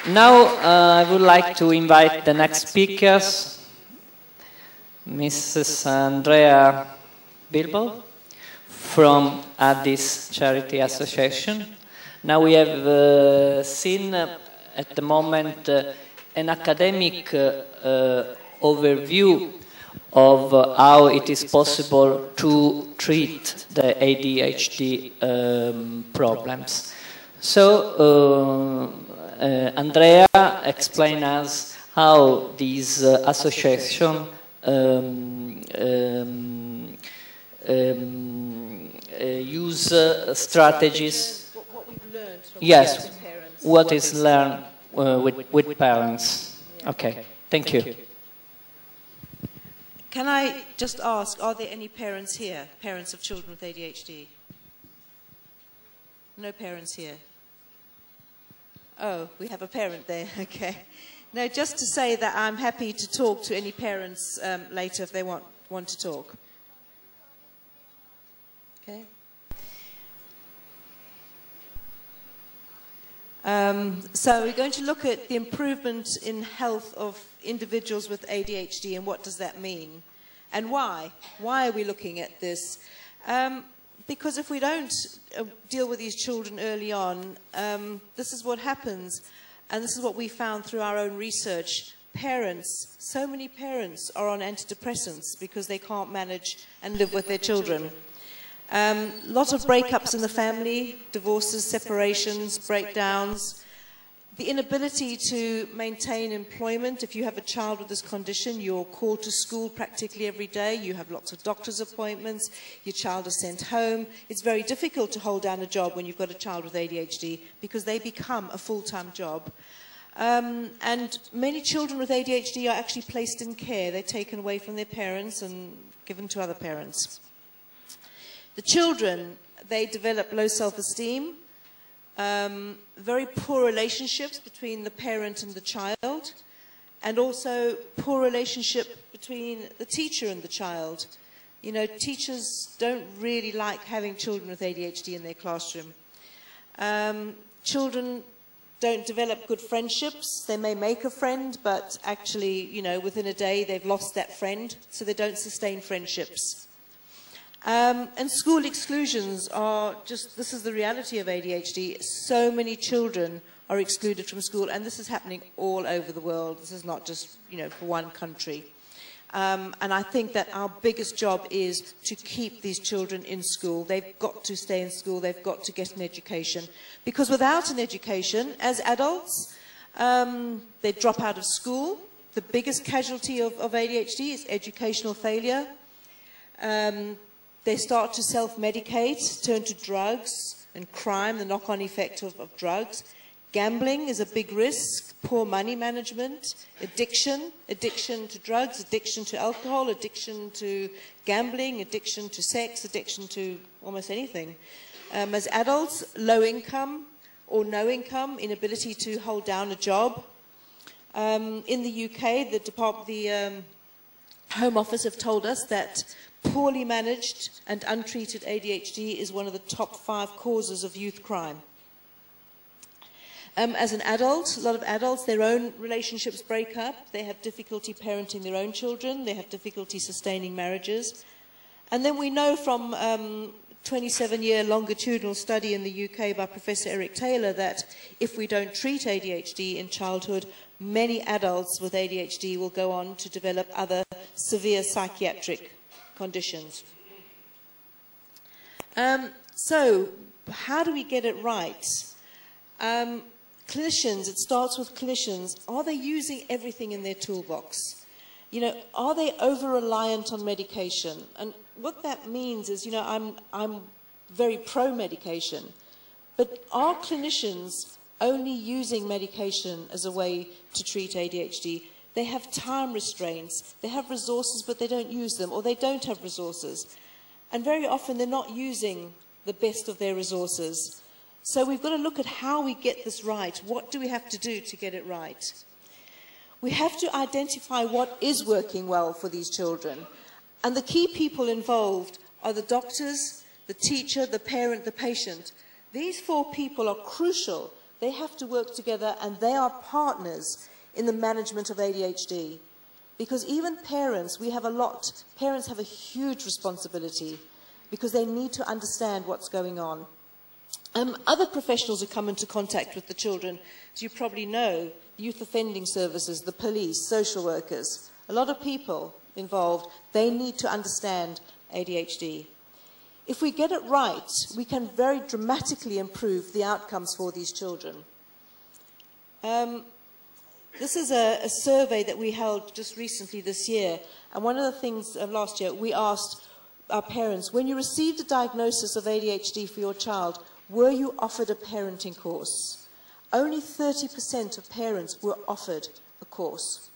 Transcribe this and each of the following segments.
Now I would like to invite the next speakers, Mrs. Andrea Bilbow from ADDISS Charity Association. Now we have seen at the moment an academic overview of how it is possible to treat the ADHD problems. So Andrea explained us how this association use strategies. What we've learned from yes, parents. What is learned with parents. Okay, thank you. Can I just ask, are there any parents here, parents of children with ADHD? No parents here. Oh, we have a parent there, okay. No, just to say that I'm happy to talk to any parents later if they want to talk. Okay. So we're going to look at the improvement in health of individuals with ADHD and what does that mean? And why? Why are we looking at this? Because if we don't deal with these children early on, this is what happens. And this is what we found through our own research. Parents, so many parents are on antidepressants because they can't manage and live with their children. Lots of breakups in the family, divorces, separations, breakdowns. The inability to maintain employment. If you have a child with this condition, you're called to school practically every day. You have lots of doctor's appointments. Your child is sent home. It's very difficult to hold down a job when you've got a child with ADHD because they become a full-time job. And many children with ADHD are actually placed in care. They're taken away from their parents and given to other parents. The children, they develop low self-esteem. Very poor relationships between the parent and the child, and also poor relationship between the teacher and the child. You know, teachers don't really like having children with ADHD in their classroom. Children don't develop good friendships. They may make a friend, but actually, you know, within a day they've lost that friend, so they don't sustain friendships. And school exclusions are just, this is the reality of ADHD. So many children are excluded from school, and this is happening all over the world. This is not just, you know, for one country. And I think that our biggest job is to keep these children in school. They've got to stay in school. They've got to get an education. Because without an education, as adults, they drop out of school. The biggest casualty of ADHD is educational failure. They start to self-medicate, turn to drugs and crime, the knock-on effect of drugs. Gambling is a big risk, poor money management, addiction to drugs, addiction to alcohol, addiction to gambling, addiction to sex, addiction to almost anything. As adults, low income or no income, inability to hold down a job. In the UK, the Home Office have told us that poorly managed and untreated ADHD is one of the top 5 causes of youth crime. As an adult, a lot of adults, their own relationships break up. They have difficulty parenting their own children. They have difficulty sustaining marriages. And then we know from 27-year longitudinal study in the UK by Professor Eric Taylor that if we don't treat ADHD in childhood, many adults with ADHD will go on to develop other severe psychiatric conditions. So, how do we get it right? Clinicians, it starts with clinicians. Are they using everything in their toolbox? You know, are they over-reliant on medication? And what that means is, you know, I'm very pro-medication, but are clinicians only using medication as a way to treat ADHD? They have time restraints. They have resources, but they don't use them, or they don't have resources. And very often they're not using the best of their resources. So we've got to look at how we get this right. What do we have to do to get it right? We have to identify what is working well for these children. And the key people involved are the doctors, the teacher, the parent, the patient. These 4 people are crucial They have to work together, and they are partners in the management of ADHD. Because even parents, parents have a huge responsibility because they need to understand what's going on. Other professionals who come into contact with the children, as you probably know, youth offending services, the police, social workers, a lot of people involved, they need to understand ADHD. If we get it right, we can very dramatically improve the outcomes for these children. This is a survey that we held just recently this year, and one of the things last year, we asked our parents, when you received a diagnosis of ADHD for your child, were you offered a parenting course? Only 30% of parents were offered a course.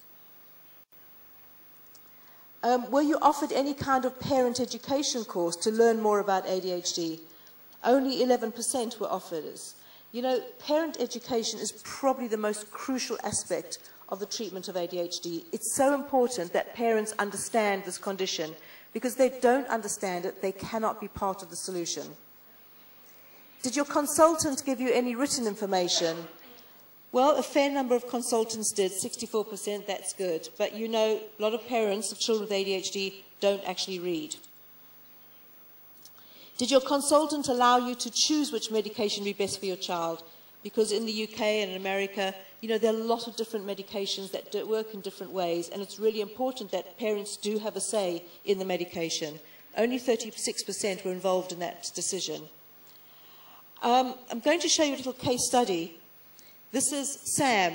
Were you offered any kind of parent education course to learn more about ADHD? Only 11% were offered us. You know, parent education is probably the most crucial aspect of the treatment of ADHD. It's so important that parents understand this condition, because if they don't understand it, they cannot be part of the solution. Did your consultant give you any written information? Well, a fair number of consultants did, 64%, that's good. But you know, a lot of parents of children with ADHD don't actually read. Did your consultant allow you to choose which medication would be best for your child? Because in the UK and in America, you know, there are a lot of different medications that work in different ways, and it's really important that parents do have a say in the medication. Only 36% were involved in that decision. I'm going to show you a little case study. This is Sam.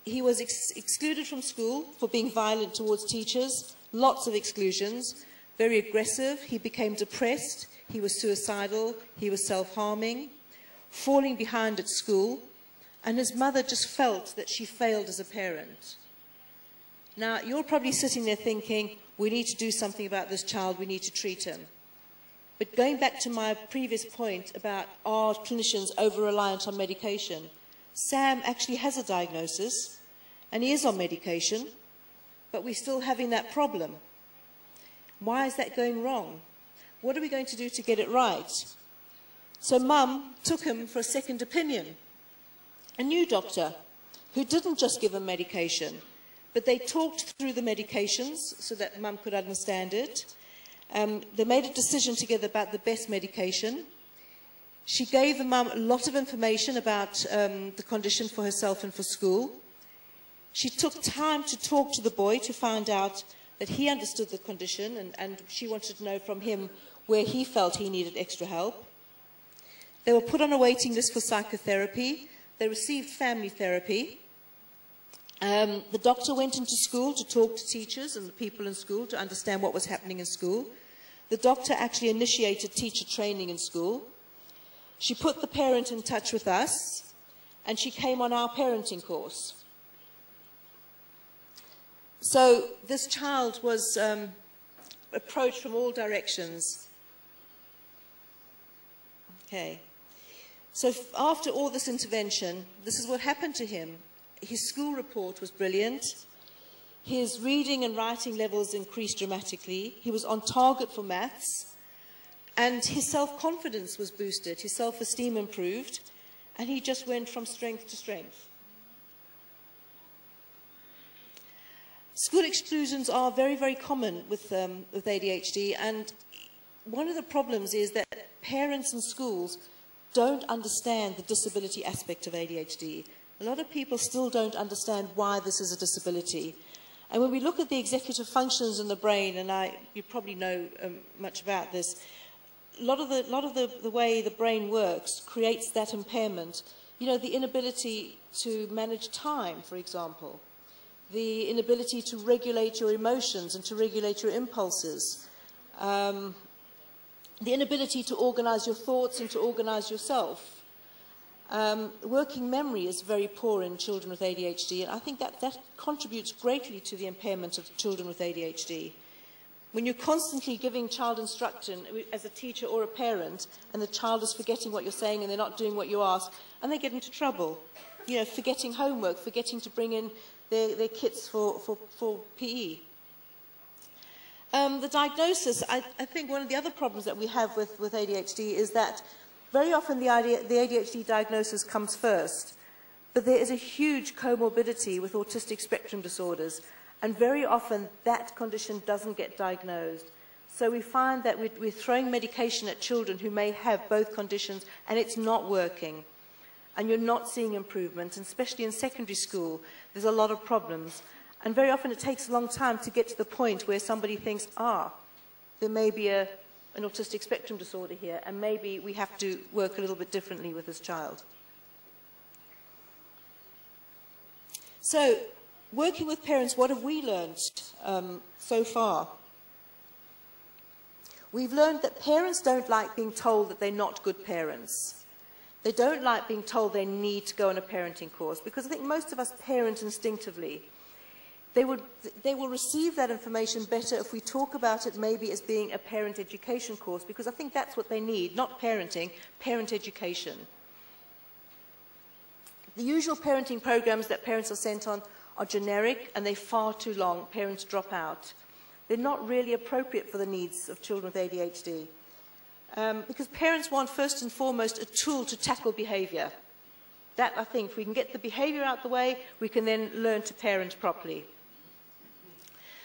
He was excluded from school for being violent towards teachers, lots of exclusions, very aggressive. He became depressed. He was suicidal, he was self-harming, falling behind at school, and his mother just felt that she failed as a parent. Now, you're probably sitting there thinking, we need to do something about this child, we need to treat him. But going back to my previous point about are clinicians over-reliant on medication, Sam actually has a diagnosis, and he is on medication, but we're still having that problem. Why is that going wrong? What are we going to do to get it right? So Mum took him for a second opinion. A new doctor who didn't just give him medication, but they talked through the medications so that Mum could understand it. They made a decision together about the best medication. She gave the mum a lot of information about the condition for herself and for school. She took time to talk to the boy to find out that he understood the condition, and she wanted to know from him where he felt he needed extra help. They were put on a waiting list for psychotherapy. They received family therapy. The doctor went into school to talk to teachers and the people in school to understand what was happening in school. The doctor actually initiated teacher training in school. She put the parent in touch with us, and she came on our parenting course. So this child was approached from all directions. Okay. So after all this intervention, this is what happened to him. His school report was brilliant. His reading and writing levels increased dramatically. He was on target for maths. And his self-confidence was boosted. His self-esteem improved. And he just went from strength to strength. School exclusions are very, very common with ADHD. And one of the problems is that parents and schools don't understand the disability aspect of ADHD. A lot of people still don't understand why this is a disability. And when we look at the executive functions in the brain, and you probably know much about this, a lot of the way the brain works creates that impairment. You know, the inability to manage time, for example. The inability to regulate your emotions and to regulate your impulses. The inability to organize your thoughts and to organize yourself. Working memory is very poor in children with ADHD, and I think that contributes greatly to the impairment of children with ADHD. When you're constantly giving child instruction as a teacher or a parent, and the child is forgetting what you're saying and they're not doing what you ask, and they get into trouble. You know, forgetting homework, forgetting to bring in their kits for PE. The diagnosis, I think one of the other problems that we have with ADHD is that very often the ADHD diagnosis comes first, But there is a huge comorbidity with autistic spectrum disorders, and very often that condition doesn't get diagnosed. So we find that we're throwing medication at children who may have both conditions, and it's not working. And you're not seeing improvement, and especially in secondary school, there's a lot of problems. And very often it takes a long time to get to the point where somebody thinks, there may be an autistic spectrum disorder here, and maybe we have to work a little bit differently with this child. So, working with parents, what have we learned so far? We've learned that parents don't like being told that they're not good parents. They don't like being told they need to go on a parenting course, because I think most of us parent instinctively. They will receive that information better if we talk about it maybe as being a parent education course, because I think that's what they need, not parenting, parent education. The usual parenting programs that parents are sent on are generic and they're far too long. Parents drop out. They're not really appropriate for the needs of children with ADHD. Because parents want, first and foremost, a tool to tackle behavior. That, I think, if we can get the behavior out the way, we can then learn to parent properly.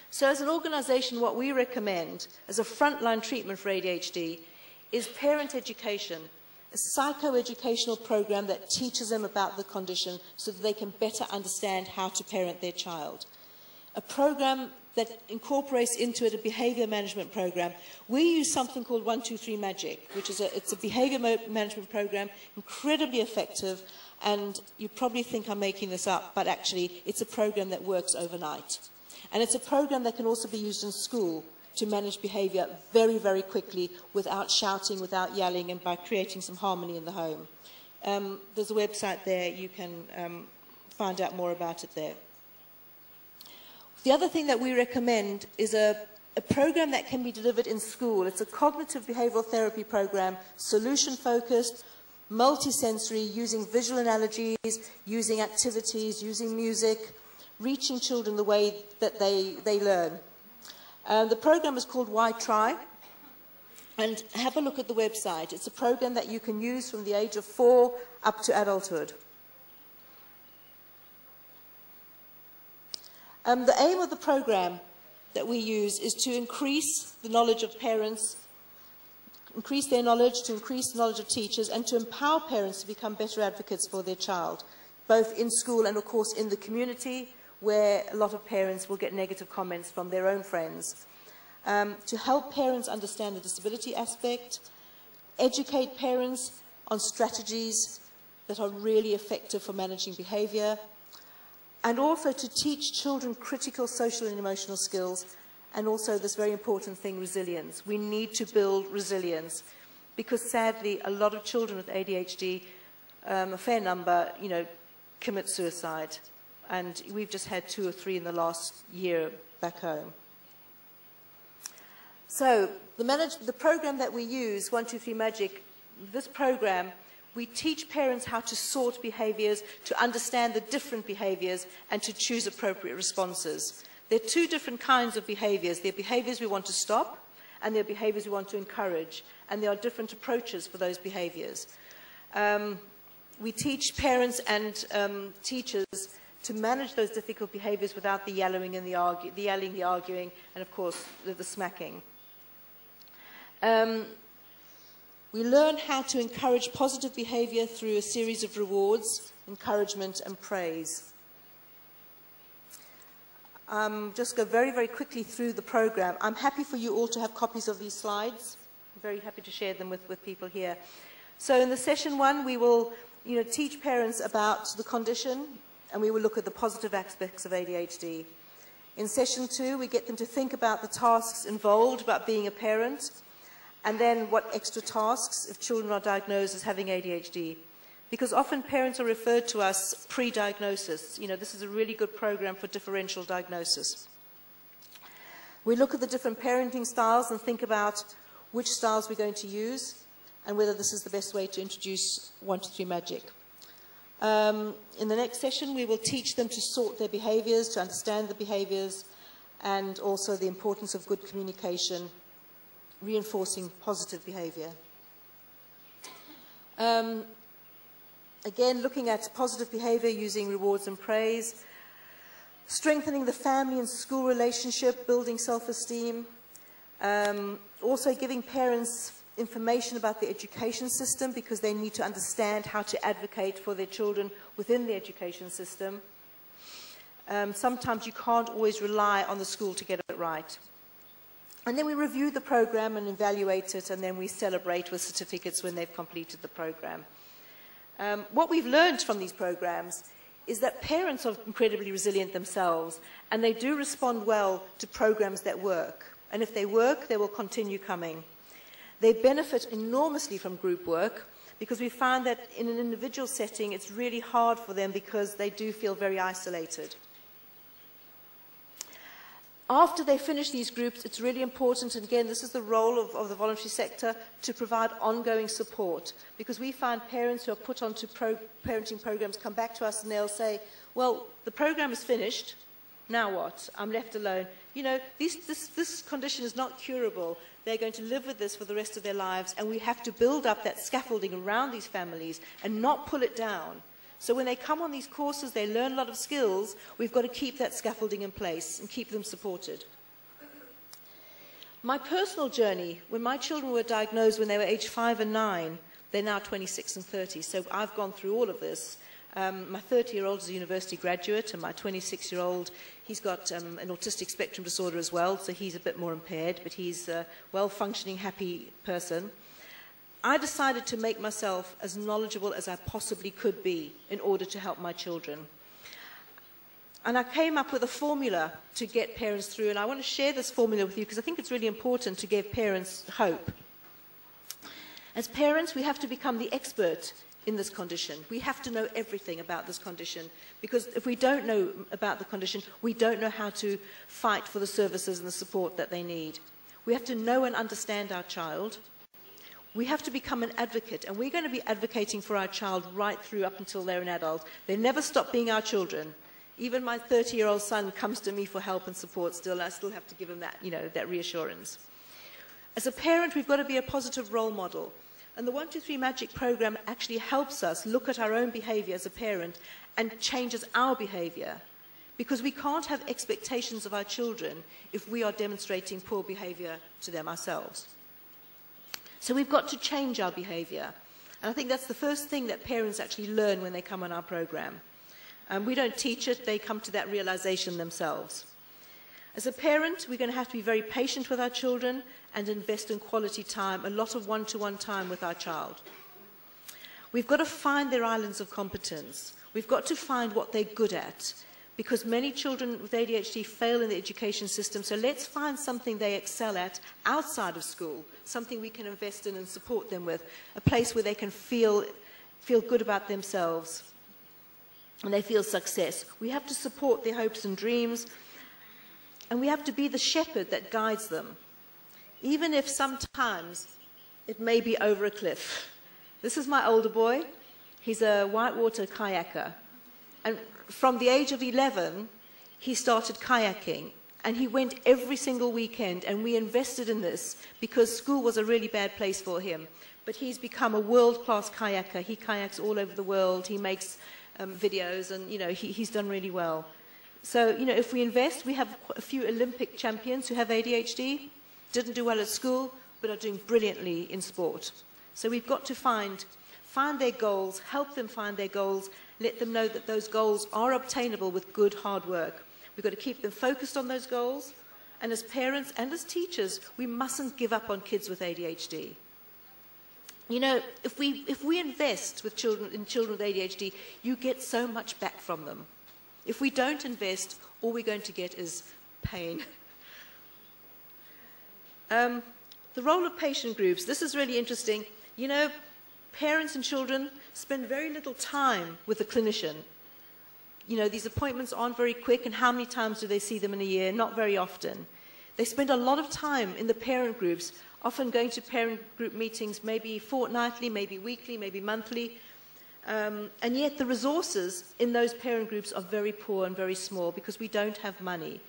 So as an organisation, what we recommend as a frontline treatment for ADHD is parent education, a psychoeducational program that teaches them about the condition so that they can better understand how to parent their child. A program that incorporates into it a behaviour management program. We use something called 123 Magic, which is it's a behaviour management program, incredibly effective, and you probably think I'm making this up, but actually it's a program that works overnight. And it's a program that can also be used in school to manage behaviour very, very quickly without shouting, without yelling, and by creating some harmony in the home. There's a website there, you can find out more about it there. The other thing that we recommend is a program that can be delivered in school. It's a cognitive behavioural therapy program, solution-focused, multisensory, using visual analogies, using activities, using music, reaching children the way that they learn. The program is called Why Try? And have a look at the website. It's a program that you can use from the age of 4 up to adulthood. The aim of the program that we use is to increase the knowledge of parents, increase their knowledge, to increase the knowledge of teachers, and to empower parents to become better advocates for their child, both in school and, of course, in the community, where a lot of parents will get negative comments from their own friends. To help parents understand the disability aspect, educate parents on strategies that are really effective for managing behaviour, and also to teach children critical social and emotional skills, and also this very important thing, resilience. We need to build resilience, because sadly a lot of children with ADHD, a fair number, commit suicide. And we've just had 2 or 3 in the last year back home. So the program that we use, 123 Magic, this program, we teach parents how to sort behaviours, to understand the different behaviours, and to choose appropriate responses. There are 2 different kinds of behaviours. There are behaviours we want to stop, and there are behaviours we want to encourage. And there are different approaches for those behaviours. We teach parents and teachers to manage those difficult behaviours without the yelling and the arguing, and of course the smacking. We learn how to encourage positive behaviour through a series of rewards, encouragement and praise. Just go very, very quickly through the program. I'm happy for you all to have copies of these slides. I'm very happy to share them with people here. So in the session 1, we will teach parents about the condition, and we will look at the positive aspects of ADHD. In session 2, we get them to think about the tasks involved about being a parent, and then what extra tasks if children are diagnosed as having ADHD. Because often parents are referred to us pre-diagnosis. This is a really good program for differential diagnosis. We look at the different parenting styles and think about which styles we're going to use and whether this is the best way to introduce 123 Magic. In the next session, we will teach them to sort their behaviours, to understand the behaviours, and also the importance of good communication, reinforcing positive behaviour. Again, looking at positive behavior using rewards and praise, strengthening the family and school relationship, building self-esteem, also giving parents information about the education system because they need to understand how to advocate for their children within the education system. Sometimes you can't always rely on the school to get it right. And then we review the program and evaluate it, and then we celebrate with certificates when they've completed the program. What we've learned from these programs is that parents are incredibly resilient themselves, and they do respond well to programs that work. And if they work, they will continue coming. They benefit enormously from group work because we found that in an individual setting, it's really hard for them because they do feel very isolated. After they finish these groups, it's really important, and again, this is the role of the voluntary sector, to provide ongoing support. Because we find parents who are put onto parenting programs come back to us and they'll say, well, the program is finished, now what? I'm left alone. You know, this condition is not curable. They're going to live with this for the rest of their lives, and we have to build up that scaffolding around these families and not pull it down. So when they come on these courses, they learn a lot of skills. We've got to keep that scaffolding in place and keep them supported. My personal journey, when my children were diagnosed when they were aged 5 and 9, they're now 26 and 30, so I've gone through all of this. My 30-year-old is a university graduate, and my 26-year-old, he's got an autistic spectrum disorder as well, so he's a bit more impaired, but he's a well-functioning, happy person. I decided to make myself as knowledgeable as I possibly could be in order to help my children. And I came up with a formula to get parents through, and I want to share this formula with you because I think it's really important to give parents hope. As parents, we have to become the expert in this condition. We have to know everything about this condition, because if we don't know about the condition, we don't know how to fight for the services and the support that they need. We have to know and understand our child. We have to become an advocate, and we're going to be advocating for our child right through up until they're an adult. They never stop being our children. Even my 30-year-old son comes to me for help and support still. I still have to give him that, that reassurance. As a parent, we've got to be a positive role model. And the 1, 2, 3 Magic program actually helps us look at our own behavior as a parent and changes our behavior. Because we can't have expectations of our children if we are demonstrating poor behavior to them ourselves. So we've got to change our behavior. And I think that's the first thing that parents actually learn when they come on our program. We don't teach it, they come to that realization themselves. As a parent, we're going to have to be very patient with our children and invest in quality time, a lot of one-to-one time with our child. We've got to find their islands of competence. We've got to find what they're good at, because many children with ADHD fail in the education system, so let's find something they excel at outside of school, something we can invest in and support them with, a place where they can feel good about themselves and they feel success. We have to support their hopes and dreams, and we have to be the shepherd that guides them, even if sometimes it may be over a cliff. This is my older boy. He's a whitewater kayaker. And from the age of 11, he started kayaking. And he went every single weekend, and we invested in this because school was a really bad place for him. But he's become a world-class kayaker. He kayaks all over the world. He makes videos, and he's done really well. So, if we invest, we have a few Olympic champions who have ADHD, didn't do well at school, but are doing brilliantly in sport. So we've got to find their goals, help them find their goals, let them know that those goals are obtainable with good, hard work. We've got to keep them focused on those goals, and as parents and as teachers, we mustn't give up on kids with ADHD. If we invest in children with ADHD, you get so much back from them. If we don't invest, all we're going to get is pain. The role of patient groups, this is really interesting. Parents and children spend very little time with a clinician. These appointments aren't very quick, and how many times do they see them in a year? Not very often. They spend a lot of time in the parent groups, often going to parent group meetings, maybe fortnightly, maybe weekly, maybe monthly. And yet the resources in those parent groups are very poor and very small because we don't have money.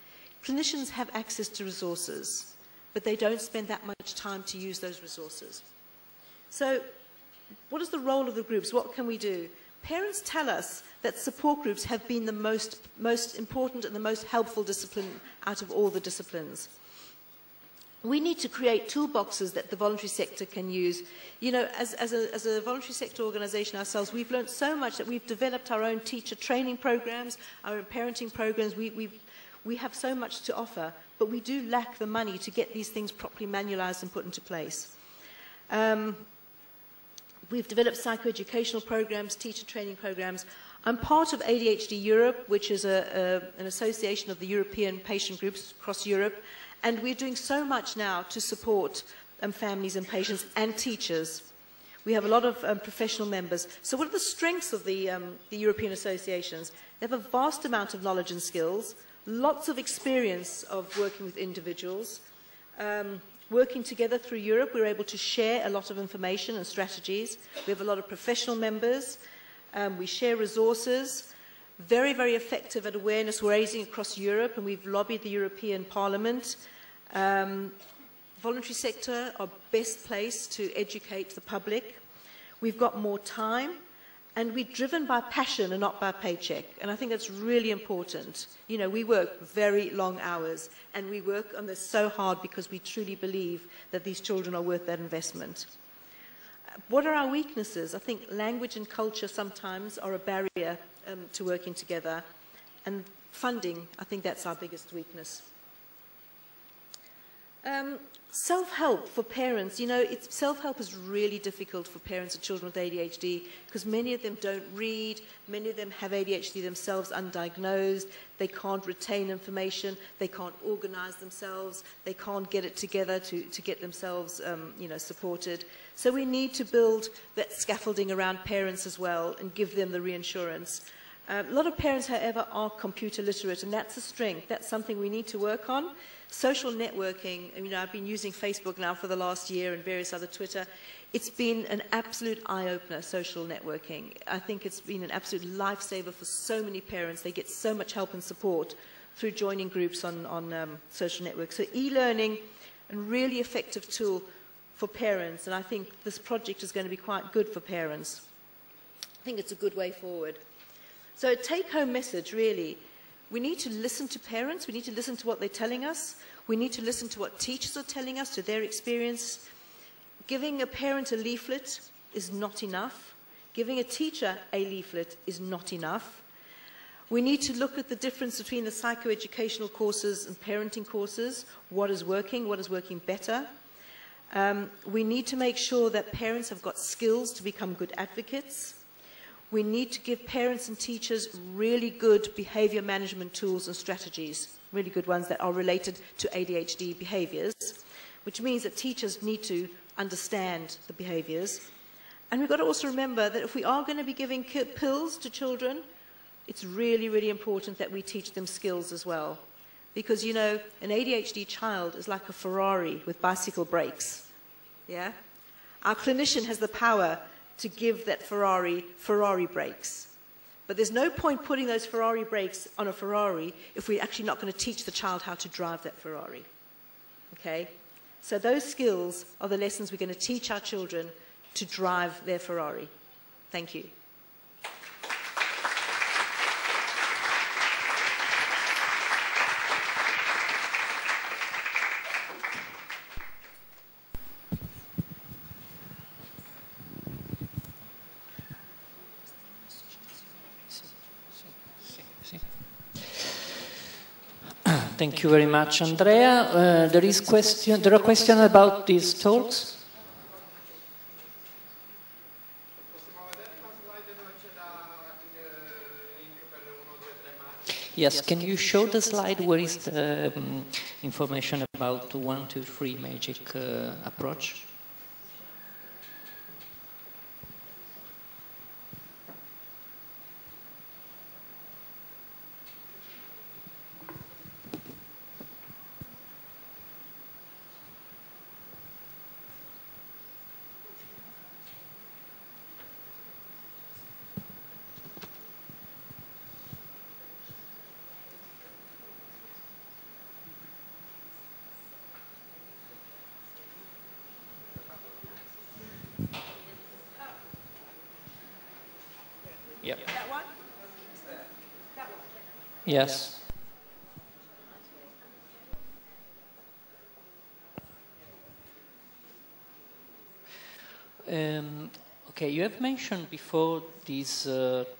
Clinicians have access to resources, but they don't spend that much time to use those resources. So what is the role of the groups? What can we do? parents tell us that support groups have been the most important and the most helpful discipline out of all the disciplines. We need to create toolboxes that the voluntary sector can use. You know, as a voluntary sector organisation ourselves, we've learned so much that we've developed our own teacher training programs, our own parenting programs. We have so much to offer, but we do lack the money to get these things properly manualised and put into place. We've developed psychoeducational programs, teacher training programs. I'm part of ADHD Europe, which is an association of the European patient groups across Europe. And we're doing so much now to support families and patients and teachers. We have a lot of professional members. So what are the strengths of the European associations? They have a vast amount of knowledge and skills, lots of experience of working with individuals. Working together through Europe, we're able to share a lot of information and strategies. We have a lot of professional members. We share resources. Very, very effective at awareness raising across Europe, and we've lobbied the European Parliament. Voluntary sector are best placed to educate the public. We've got more time, and we're driven by passion and not by paycheck. And I think that's really important. You know, we work very long hours, and we work on this so hard because we truly believe that these children are worth that investment. What are our weaknesses? I think language and culture sometimes are a barrier to working together. And funding, I think that's our biggest weakness. Self-help for parents. You know, self-help is really difficult for parents of children with ADHD because many of them don't read, many of them have ADHD themselves undiagnosed, they can't retain information, they can't organize themselves, they can't get it together to get themselves, you know, supported. So we need to build that scaffolding around parents as well and give them the reassurance. A lot of parents, however, are computer literate, and that's a strength. That's something we need to work on. Social networking, you know, I've been using Facebook now for the last year and various other Twitter. It's been an absolute eye-opener, social networking. I think it's been an absolute lifesaver for so many parents. They get so much help and support through joining groups on social networks. So e-learning, a really effective tool for parents, and I think this project is going to be quite good for parents. I think it's a good way forward. So a take-home message, really. We need to listen to parents. We need to listen to what they're telling us. We need to listen to what teachers are telling us, to their experience. Giving a parent a leaflet is not enough. Giving a teacher a leaflet is not enough. We need to look at the difference between the psychoeducational courses and parenting courses. What is working better? We need to make sure that parents have got skills to become good advocates. We need to give parents and teachers really good behavior management tools and strategies, really good ones that are related to ADHD behaviors, which means that teachers need to understand the behaviors. And we've got to also remember that if we are going to be giving pills to children, it's really, really important that we teach them skills as well. Because, you know, an ADHD child is like a Ferrari with bicycle brakes. Yeah? Our clinician has the power to give that Ferrari brakes. But there's no point putting those Ferrari brakes on a Ferrari if we're actually not going to teach the child how to drive that Ferrari. Okay? So those skills are the lessons we're going to teach our children to drive their Ferrari. Thank you. Thank you very much, Andrea. There are questions about these talks. Yes, can you show the slide where is the information about 1, 2, 3 magic approach? Yep. That one? That one? Yes. Okay, you have mentioned before this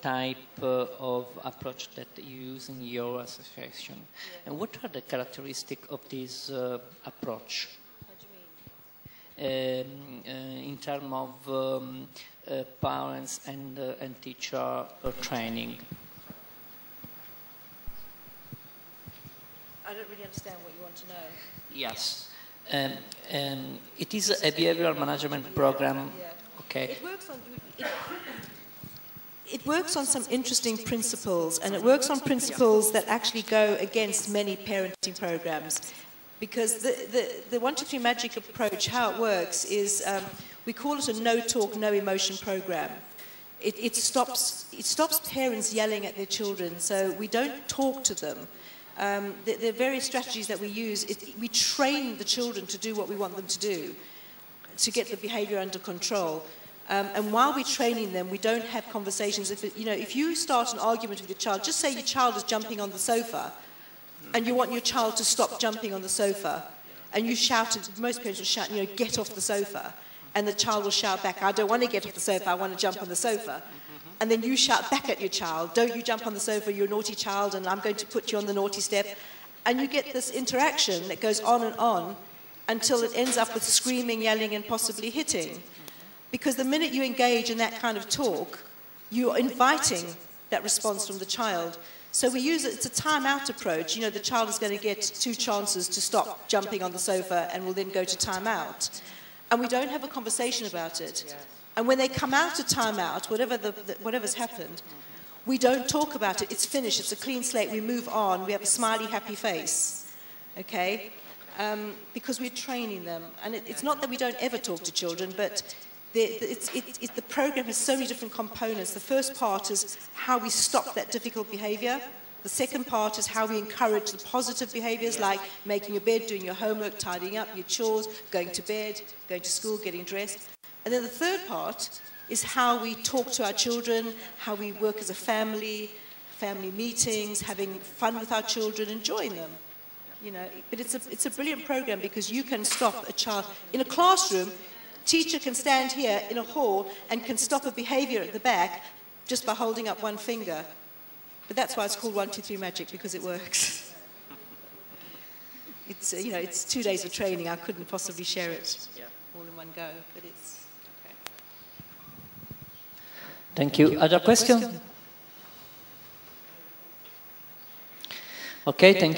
type of approach that you use in your association. Yeah. And what are the characteristics of this approach? What do you mean? In terms of parents and teacher training? I don't really understand what you want to know. Yes. It is a behavioral management program. Yeah. Okay. It works on some interesting principles, and it works on principles that actually go against many parenting programs. Because the 1, 2, 3 Magic approach, how it works is, we call it a no talk, no emotion program. It stops parents yelling at their children, so we don't talk to them. There are various strategies that we use. We train the children to do what we want them to do, to get the behavior under control. And while we're training them, we don't have conversations. If you start an argument with your child, just say your child is jumping on the sofa, and you want your child to stop jumping on the sofa, and you shout, most parents will shout, get off the sofa, and the child will shout back, I don't want to get off the sofa, I want to jump on the sofa. And then you shout back at your child, don't you jump on the sofa, you're a naughty child, and I'm going to put you on the naughty step. And you get this interaction that goes on until it ends up with screaming, yelling, and possibly hitting. Because the minute you engage in that kind of talk, you're inviting that response from the child. So we use it's a time-out approach. The child is going to get 2 chances to stop jumping on the sofa and will then go to time-out. And we don't have a conversation about it. And when they come out of time-out, whatever's happened, we don't talk about it. It's finished. It's a clean slate. We move on. We have a smiley, happy face. Okay? Because we're training them. And it's not that we don't ever talk to children, but the program has so many different components. The first part is how we stop that difficult behavior. The second part is how we encourage the positive behaviors, like making your bed, doing your homework, tidying up, your chores, going to bed, going to school, getting dressed. And then the third part is how we talk to our children, how we work as a family, family meetings, having fun with our children, enjoying them. But it's a brilliant program because you can stop a child in a classroom. Teacher can stand here in a hall and can stop a behavior at the back just by holding up one finger. But that's why it's called 1, 2, 3 Magic, because it works. It's 2 days of training. I couldn't possibly share it all in one go, but it's okay. Thank you. Other questions? Okay, thank you.